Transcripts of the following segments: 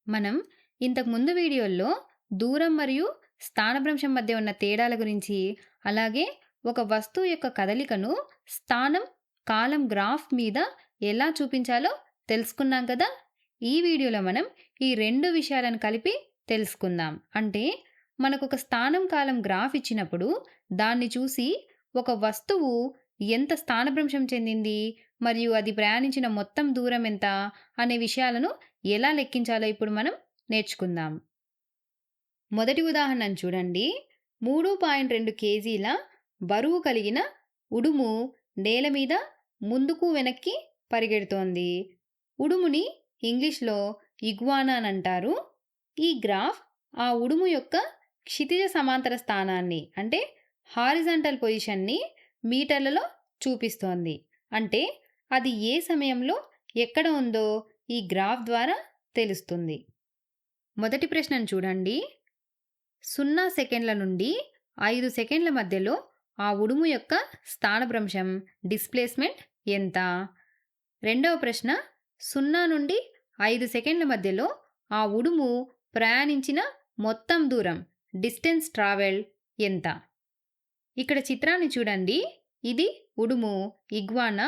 మనం ఇంతకు ముందు వీడియోల్లో దూరం మరియు స్థానభ్రంశం మధ్య ఉన్న తేడాల గురించి, అలాగే ఒక వస్తువు యొక్క కదలికను స్థానం, కాలం గ్రాఫ్ మీద ఎలా చూపించాలో తెలుసుకున్నాం కదా. ఈ వీడియోలో మనం ఈ రెండు విషయాలను కలిపి తెలుసుకుందాం. అంటే మనకు ఒక స్థానం, కాలం గ్రాఫ్ ఇచ్చినప్పుడు దాన్ని చూసి ఒక వస్తువు ఎంత స్థానభ్రంశం చెందింది మరియు అది ప్రయాణించిన మొత్తం దూరం ఎంత అనే విషయాలను ఎలా లెక్కించాలో ఇప్పుడు మనం నేర్చుకుందాం. మొదటి ఉదాహరణను చూడండి. 3.2 కేజీల బరువు కలిగిన ఉడుము నేల మీద ముందుకు వెనక్కి పరిగెడుతోంది. ఉడుముని ఇంగ్లీష్‌లో ఇగ్వానా అని అంటారు. ఈ గ్రాఫ్ ఆ ఉడుము యొక్క క్షితిజ సమాంతర స్థానాన్ని అంటే హారిజాంటల్ పొజిషన్‌ని మీటర్లలో చూపిస్తోంది. అంటే అది ఏ సమయంలో ఎక్కడ ఉందో ఈ గ్రాఫ్ ద్వారా తెలుస్తుంది. మొదటి ప్రశ్నను చూడండి. 0 సెకండ్ల నుండి 5 సెకండ్ల మధ్యలో ఆ ఉడుము యొక్క స్థానభ్రంశం డిస్ప్లేస్మెంట్ ఎంత? రెండవ ప్రశ్న 0 నుండి 5 సెకండ్ల మధ్యలో ఆ ఉడుము ప్రయాణించిన మొత్తం దూరం డిస్టెన్స్ ట్రావెల్డ్ ఎంత? ఇక్కడ చిత్రాన్ని చూడండి. ఇది ఉడుము ఇగ్వానా,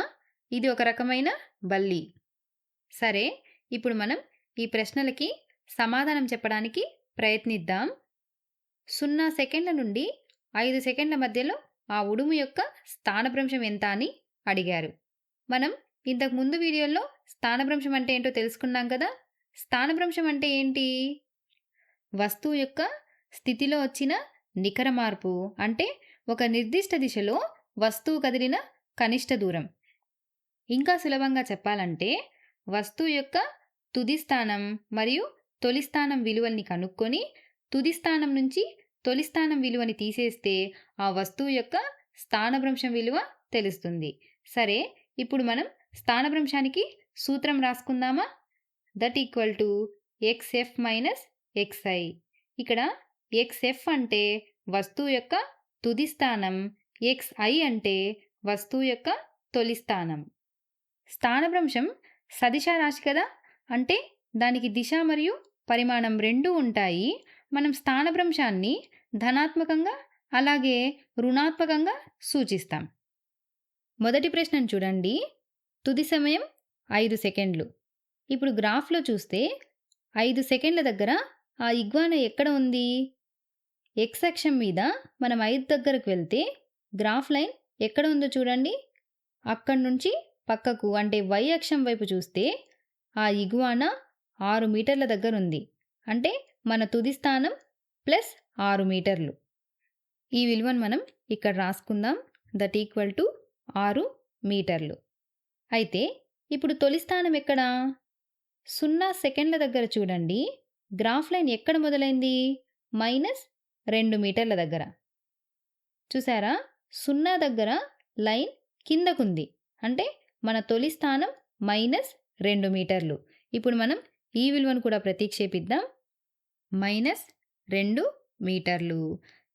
ఇది ఒక రకమైన బల్లి. సరే, ఇప్పుడు మనం ఈ ప్రశ్నలకి సమాధానం చెప్పడానికి ప్రయత్నిద్దాం. 0 సెకండ్ల నుండి 5 సెకండ్ల మధ్యలో ఆ ఉడుము యొక్క స్థానభ్రంశం ఎంత అని అడిగారు. మనం ఇంతకు ముందు వీడియోలో స్థానభ్రంశం అంటే ఏంటో తెలుసుకున్నాం కదా. స్థానభ్రంశం అంటే ఏంటి? వస్తువు యొక్క స్థితిలో వచ్చిన నికర మార్పు, అంటే ఒక నిర్దిష్ట దిశలో వస్తువు కదిలిన కనిష్ట దూరం. ఇంకా సులభంగా చెప్పాలంటే వస్తువు యొక్క తుది స్థానం మరియు తొలి స్థానం విలువల్ని కనుక్కొని తుది స్థానం నుంచి తొలి స్థానం విలువని తీసేస్తే ఆ వస్తువు యొక్క స్థానభ్రంశం విలువ తెలుస్తుంది. సరే, ఇప్పుడు మనం స్థానభ్రంశానికి సూత్రం రాసుకుందామా? That equal to xf minus xi. ఇక్కడ xf అంటే వస్తువు యొక్క తుది స్థానం, xi అంటే వస్తువు యొక్క తొలి స్థానం. స్థానభ్రంశం సదిశ రాశి కదా, అంటే దానికి దిశ మరియు పరిమాణం రెండూ ఉంటాయి. మనం స్థానభ్రంశాన్ని ధనాత్మకంగా అలాగే రుణాత్మకంగా సూచిస్తాం. మొదటి ప్రశ్నను చూడండి. తుది సమయం 5 సెకండ్లు. ఇప్పుడు గ్రాఫ్లో చూస్తే 5 సెకండ్ల దగ్గర ఆ ఇగ్వానా ఎక్కడ ఉంది? ఎక్స్ అక్షం మీద మనం 5 దగ్గరకు వెళ్తే గ్రాఫ్ లైన్ ఎక్కడ ఉందో చూడండి. అక్కడి నుంచి పక్కకు అంటే y అక్షం వైపు చూస్తే ఆ ఇగ్వానా 6 మీటర్ల దగ్గర ఉంది. అంటే మన తుది స్థానం ప్లస్ 6 మీటర్లు. ఈ విలువను మనం ఇక్కడ రాసుకుందాం. దట్ ఈక్వల్ టు 6 మీటర్లు. అయితే ఇప్పుడు తొలి స్థానం ఎక్కడ? 0 సెకండ్ల దగ్గర చూడండి. గ్రాఫ్ లైన్ ఎక్కడ మొదలైంది? -2 మీటర్ల దగ్గర. చూసారా? 0 దగ్గర లైన్ కిందకుంది. అంటే మన తొలి స్థానం -2 మీటర్లు. ఇప్పుడు మనం ఈ విలువను కూడా ప్రతిక్షేపిద్దాం. -2 మీటర్లు.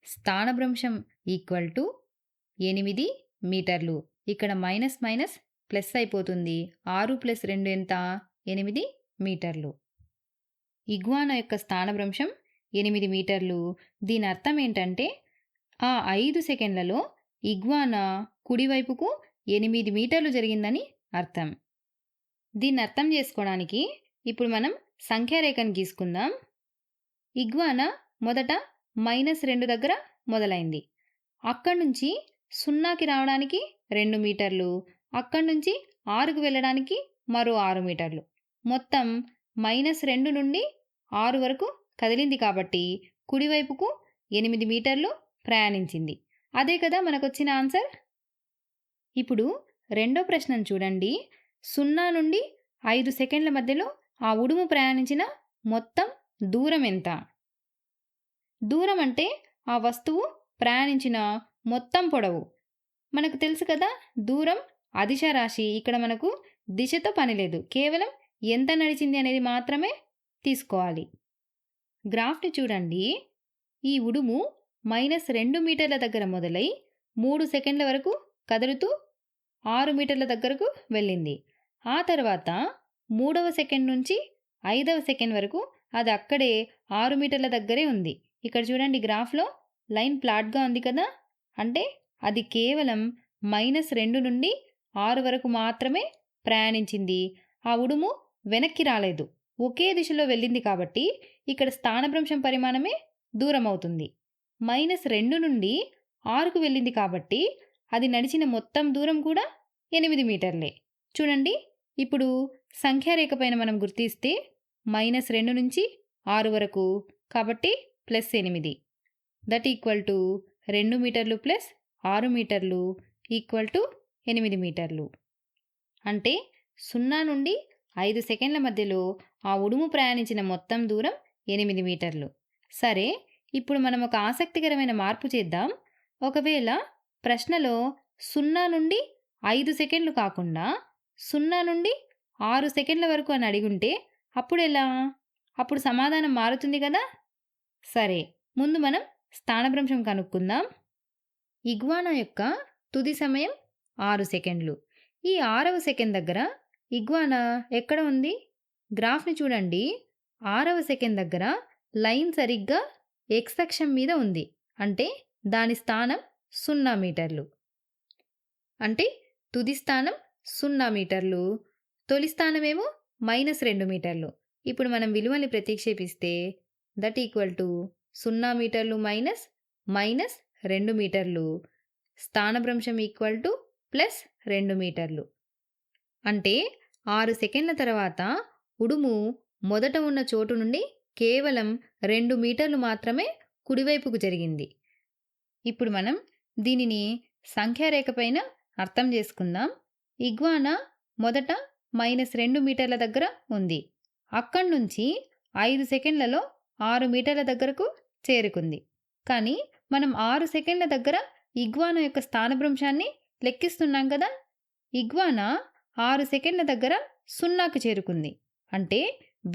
స్థానభ్రంశం ఈక్వల్ టు 8 మీటర్లు. ఇక్కడ మైనస్ మైనస్ ప్లస్ అయిపోతుంది. 6 + 2 ఎంత? 8 మీటర్లు. ఇగ్వానా యొక్క స్థానభ్రంశం 8 మీటర్లు. దీని అర్థం ఏంటంటే ఆ 5 సెకండ్లలో ఇగ్వానా కుడివైపుకు 8 మీటర్లు జరిగిందని అర్థం. దీన్ని అర్థం చేసుకోవడానికి ఇప్పుడు మనం సంఖ్యారేఖను గీసుకుందాం. ఇగ్వానా మొదట -2 దగ్గర మొదలైంది. అక్కడి నుంచి 0కి రావడానికి 2 మీటర్లు, అక్కడి నుంచి 6కి వెళ్ళడానికి మరో 6 మీటర్లు. మొత్తం -2 నుండి 6 వరకు కదిలింది కాబట్టి కుడివైపుకు 8 మీటర్లు ప్రయాణించింది. అదే కదా మనకొచ్చిన ఆన్సర్. ఇప్పుడు రెండో ప్రశ్నను చూడండి. 0 నుండి 5 సెకండ్ల మధ్యలో ఆ ఉడుము ప్రయాణించిన మొత్తం దూరం ఎంత? దూరం అంటే ఆ వస్తువు ప్రయాణించిన మొత్తం పొడవు. మనకు తెలుసు కదా, దూరం అదిశ రాశి. ఇక్కడ మనకు దిశతో పని లేదు, కేవలం ఎంత నడిచింది అనేది మాత్రమే తీసుకోవాలి. గ్రాఫ్ని చూడండి. ఈ ఉడుము -2 మీటర్ల దగ్గర మొదలై 3 సెకండ్ల వరకు కదులుతూ 6 మీటర్ల దగ్గరకు వెళ్ళింది. ఆ తర్వాత 3వ సెకండ్ నుంచి 5వ సెకండ్ వరకు అది అక్కడే 6 మీటర్ల దగ్గరే ఉంది. ఇక్కడ చూడండి గ్రాఫ్‌లో లైన్ ఫ్లాట్‌గా ఉంది కదా! అంటే అది కేవలం -2 నుండి 6 వరకు మాత్రమే ప్రయాణించింది. ఆ ఉడుము వెనక్కి రాలేదు. ఒకే దిశలో వెళ్ళింది కాబట్టి ఇక్కడ స్థానభ్రంశం పరిమాణమే దూరమవుతుంది. -2 నుండి 6కు వెళ్ళింది కాబట్టి అది నడిచిన మొత్తం దూరం కూడా 8 మీటర్లే. చూడండి ఇప్పుడు సంఖ్యారేఖ పైన మనం గుర్తిస్తే -2 నుంచి 6 వరకు కాబట్టి +8 దట్ ఈక్వల్ టు 2 మీటర్లు ప్లస్ 6 మీటర్లు ఈక్వల్ టు 8 మీటర్లు. అంటే 0 నుండి 5 సెకండ్ల మధ్యలో ఆ ఉడుము ప్రయాణించిన మొత్తం దూరం 8 మీటర్లు. సరే, ఇప్పుడు మనం ఒక ఆసక్తికరమైన మార్పు చేద్దాం. ఒకవేళ ప్రశ్నలో 0 నుండి 5 సెకండ్లు కాకుండా 0 నుండి 6 సెకండ్ల వరకు అని అడిగుంటే అప్పుడెలా? అప్పుడు సమాధానం మారుతుంది కదా! సరే, ముందు మనం స్థానభ్రంశం కనుక్కుందాం. ఇగ్వానా యొక్క తుది సమయం 6 సెకండ్లు. ఈ 6వ సెకండ్ దగ్గర ఇగ్వానా ఎక్కడ ఉంది? గ్రాఫ్‌ని చూడండి. 6వ సెకండ్ దగ్గర లైన్ సరిగ్గా ఎక్స్ అక్షం మీద ఉంది. అంటే దాని స్థానం 0 మీటర్లు. అంటే తుది స్థానం 0 మీటర్లు. తొలి స్థానమేమో -2 మీటర్లు. ఇప్పుడు మనం విలువల్ని ప్రతిక్షేపిస్తే దట్ ఈక్వల్ టు 0 మీటర్లు -2 మీటర్లు. స్థానభ్రంశం ఈక్వల్ టు +2 మీటర్లు. అంటే 6 సెకండ్ల తర్వాత ఉడుము మొదట ఉన్న చోటు నుండి కేవలం 2 మీటర్లు మాత్రమే కుడివైపుకు జరిగింది. ఇప్పుడు మనం దీనిని సంఖ్యారేఖ పైన అర్థం చేసుకుందాం. ఇగ్వానా మొదట -2 మీటర్ల దగ్గర ఉంది. అక్కడి నుంచి 5 సెకండ్లలో 6 మీటర్ల దగ్గరకు చేరుకుంది. కానీ మనం 6 సెకండ్ల దగ్గర ఇగ్వానా యొక్క స్థానభ్రంశాన్ని లెక్కిస్తున్నాం కదా! ఇగ్వానా 6 సెకండ్ల దగ్గర 0కు చేరుకుంది. అంటే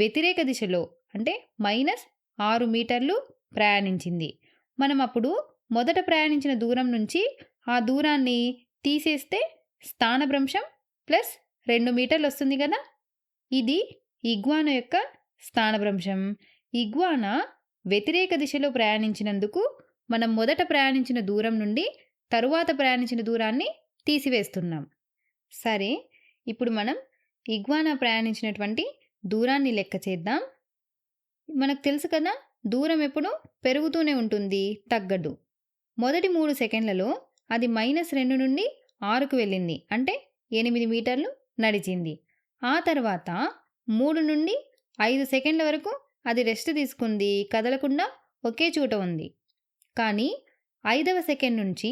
వ్యతిరేక దిశలో అంటే -6 మీటర్లు ప్రయాణించింది. మనం అప్పుడు మొదట ప్రయాణించిన దూరం నుంచి ఆ దూరాన్ని తీసేస్తే స్థానభ్రంశం +2 మీటర్లు వస్తుంది కదా! ఇది ఇగ్వానా యొక్క స్థానభ్రంశం. ఇగ్వానా వ్యతిరేక దిశలో ప్రయాణించినందుకు మనం మొదట ప్రయాణించిన దూరం నుండి తరువాత ప్రయాణించిన దూరాన్ని తీసివేస్తున్నాం. సరే, ఇప్పుడు మనం ఇగ్వానా ప్రయాణించినటువంటి దూరాన్ని లెక్క చేద్దాం. మనకు తెలుసు కదా, దూరం ఎప్పుడు పెరుగుతూనే ఉంటుంది, తగ్గదు. మొదటి 3 సెకండ్లలో అది -2 నుండి 6కు వెళ్ళింది. అంటే 8 మీటర్లు నడిచింది. ఆ తర్వాత 3 నుండి 5 సెకండ్ల వరకు అది రెస్ట్ తీసుకుంది, కదలకుండా ఒకే చోట ఉంది. కానీ 5వ సెకండ్ నుంచి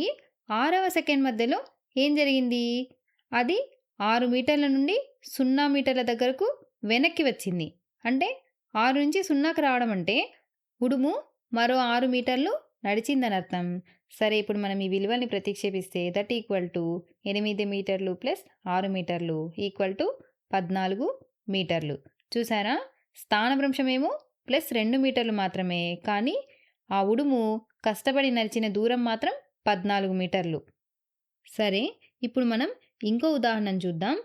6వ సెకండ్ మధ్యలో ఏం జరిగింది? అది 6 మీటర్ల నుండి 0 మీటర్ల దగ్గరకు వెనక్కి వచ్చింది. అంటే 6 నుంచి 0కి రావడం అంటే ఉడుము మరో 6 మీటర్లు నడిచిందని అర్థం. సరే, ఇప్పుడు మనం ఈ విలువల్ని ప్రతిక్షేపిస్తే దట్ ఈక్వల్ టు 8 మీటర్లు ప్లస్ 6 మీటర్లు ఈక్వల్ టు 14 మీటర్లు. చూసారా? స్థానభ్రంశమేమో +2 మీటర్లు మాత్రమే. కానీ ఆ ఉడుము కష్టపడి నడిచిన దూరం మాత్రం 14 మీటర్లు. సరే, ఇప్పుడు మనం ఇంకో ఉదాహరణను చూద్దాం.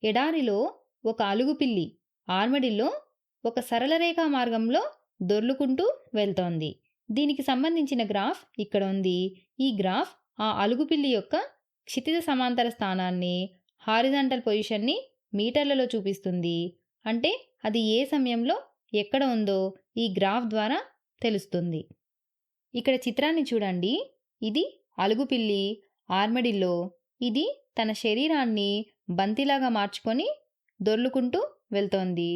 ఎడారిలో ఒక అలుగుపిల్లి ఆర్మడిల్లో ఒక సరళరేఖా మార్గంలో దొర్లుకుంటూ వెళ్తోంది. దీనికి సంబంధించిన గ్రాఫ్ ఇక్కడ ఉంది. ఈ గ్రాఫ్ ఆ అలుగుపిల్లి యొక్క క్షితిజ సమాంతర స్థానాన్ని, హారిజాంటల్ పొజిషన్ని మీటర్లలో చూపిస్తుంది. అంటే అది ఏ సమయంలో ఎక్కడ ఉందో ఈ గ్రాఫ్ ద్వారా తెలుస్తుంది. ఇక్కడ చిత్రాన్ని చూడండి. ఇది అలుగుపిల్లి ఆర్మడిల్లో. ఇది తన శరీరాన్ని బంతిలాగా మార్చుకొని దొర్లుకుంటూ వెళ్తోంది.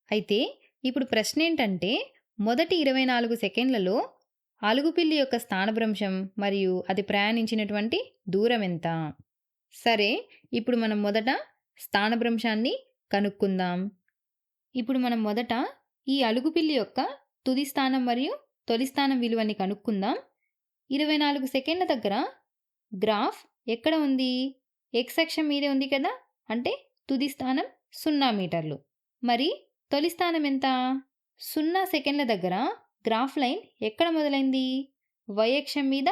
అయితే ఇప్పుడు ప్రశ్న ఏంటంటే, మొదటి 24 సెకండ్లలో అలుగుపిల్లి యొక్క స్థానభ్రంశం మరియు అది ప్రయాణించినటువంటి దూరం ఎంత? సరే, ఇప్పుడు మనం మొదట స్థానభ్రంశాన్ని కనుక్కుందాం. ఇప్పుడు మనం మొదట ఈ అలుగుపిల్లి యొక్క తుది స్థానం మరియు తొలి స్థానం విలువని కనుక్కుందాం. 24 సెకండ్ల దగ్గర గ్రాఫ్ ఎక్కడ ఉంది? ఎక్స్ అక్షం మీదే ఉంది కదా! అంటే తుది స్థానం 0 మీటర్లు. మరి తొలి స్థానం ఎంత? 0 సెకండ్ల దగ్గర గ్రాఫ్ లైన్ ఎక్కడ మొదలైంది? y అక్షం మీద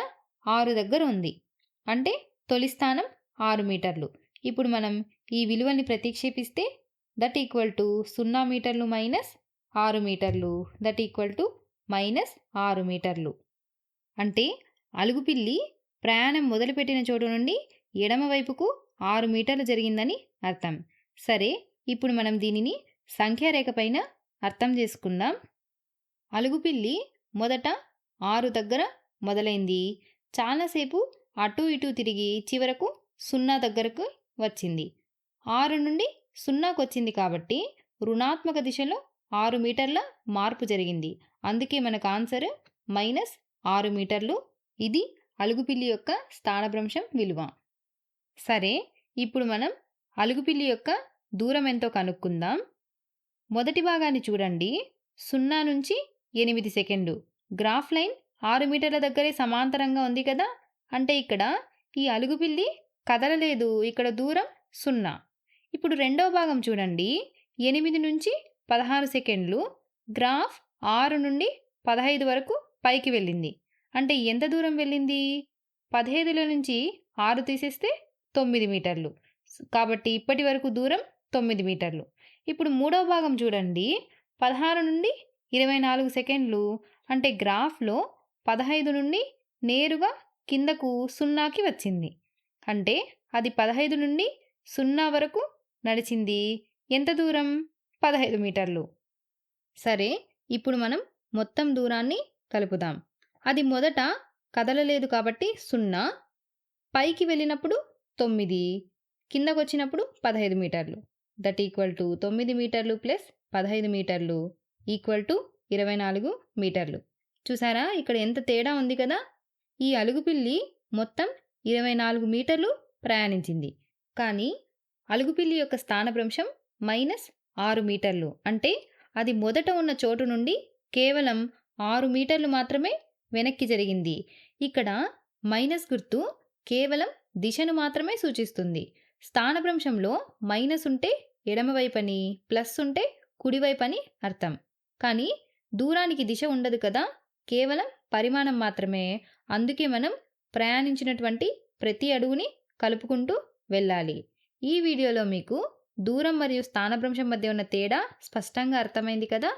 6 దగ్గర ఉంది. అంటే తొలి స్థానం 6 మీటర్లు. ఇప్పుడు మనం ఈ విలువని ప్రతిక్షేపిస్తే దట్ ఈక్వల్ టు 0 మీటర్లు మైనస్ 6 మీటర్లు దట్ ఈక్వల్ టు మైనస్ 6 మీటర్లు. అంటే అలుగుపిల్లి ప్రయాణం మొదలుపెట్టిన చోటు నుండి ఎడమ వైపుకు 6 మీటర్లు జరిగిందని అర్థం. సరే, ఇప్పుడు మనం దీనిని సంఖ్యారేఖ పైన అర్థం చేసుకుందాం. అలుగుపిల్లి మొదట 6 దగ్గర మొదలైంది. చాలాసేపు అటు ఇటు తిరిగి చివరకు 0 దగ్గరకు వచ్చింది. 6 నుండి 0కు వచ్చింది కాబట్టి రుణాత్మక దిశలో 6 మీటర్ల మార్పు జరిగింది. అందుకే మనకు ఆన్సర్ మైనస్ 6 మీటర్లు. ఇది అలుగుపిల్లి యొక్క స్థానభ్రంశం విలువ. సరే, ఇప్పుడు మనం అలుగుపిల్లి యొక్క దూరం ఎంతో కనుక్కుందాం. మొదటి భాగాన్ని చూడండి. 0 నుంచి 8 సెకండ్లు. గ్రాఫ్ లైన్ 6 మీటర్ల దగ్గరే సమాంతరంగా ఉంది కదా. అంటే ఇక్కడ ఈ అలుగుపిల్లి కదలలేదు. ఇక్కడ దూరం 0. ఇప్పుడు రెండవ భాగం చూడండి. 8 నుంచి 16 సెకండ్లు. గ్రాఫ్ 6 నుండి 15 వరకు పైకి వెళ్ళింది. అంటే ఎంత దూరం వెళ్ళింది? 15లో నుంచి 6 తీసేస్తే 9 మీటర్లు. కాబట్టి ఇప్పటి వరకు దూరం 9 మీటర్లు. ఇప్పుడు మూడవ భాగం చూడండి. 16 నుండి 24 సెకండ్లు. అంటే గ్రాఫ్లో 15 నుండి నేరుగా కిందకు 0కి వచ్చింది. అంటే అది 15 నుండి 0 వరకు నడిచింది. ఎంత దూరం? 15 మీటర్లు. సరే, ఇప్పుడు మనం మొత్తం దూరాన్ని కలుపుదాం. అది మొదట కదలలేదు కాబట్టి 0, పైకి వెళ్ళినప్పుడు 9, కిందకు వచ్చినప్పుడు 15 మీటర్లు. దట్ ఈక్వల్ టు 9 మీటర్లు ప్లస్ 15 మీటర్లు ఈక్వల్ టు 24 మీటర్లు. చూసారా, ఇక్కడ ఎంత తేడా ఉంది కదా. ఈ అలుగుపిల్లి మొత్తం 24 మీటర్లు ప్రయాణించింది. కానీ అలుగుపిల్లి యొక్క స్థానభ్రంశం మైనస్ 6 మీటర్లు. అంటే అది మొదట ఉన్న చోటు నుండి కేవలం 6 మీటర్లు మాత్రమే వెనక్కి జరిగింది. ఇక్కడ మైనస్ గుర్తు కేవలం దిశను మాత్రమే సూచిస్తుంది. స్థానభ్రంశంలో మైనస్ ఉంటే ఎడమవైపని, ప్లస్ ఉంటే కుడివైపని అర్థం. కానీ దూరానికి దిశ ఉండదు కదా, కేవలం పరిమాణం మాత్రమే. అందుకే మనం ప్రయాణించినటువంటి ప్రతి అడుగుని కలుపుకుంటూ వెళ్ళాలి. ఈ వీడియోలో మీకు దూరం మరియు స్థానభ్రంశం మధ్య ఉన్న తేడా స్పష్టంగా అర్థమైంది కదా.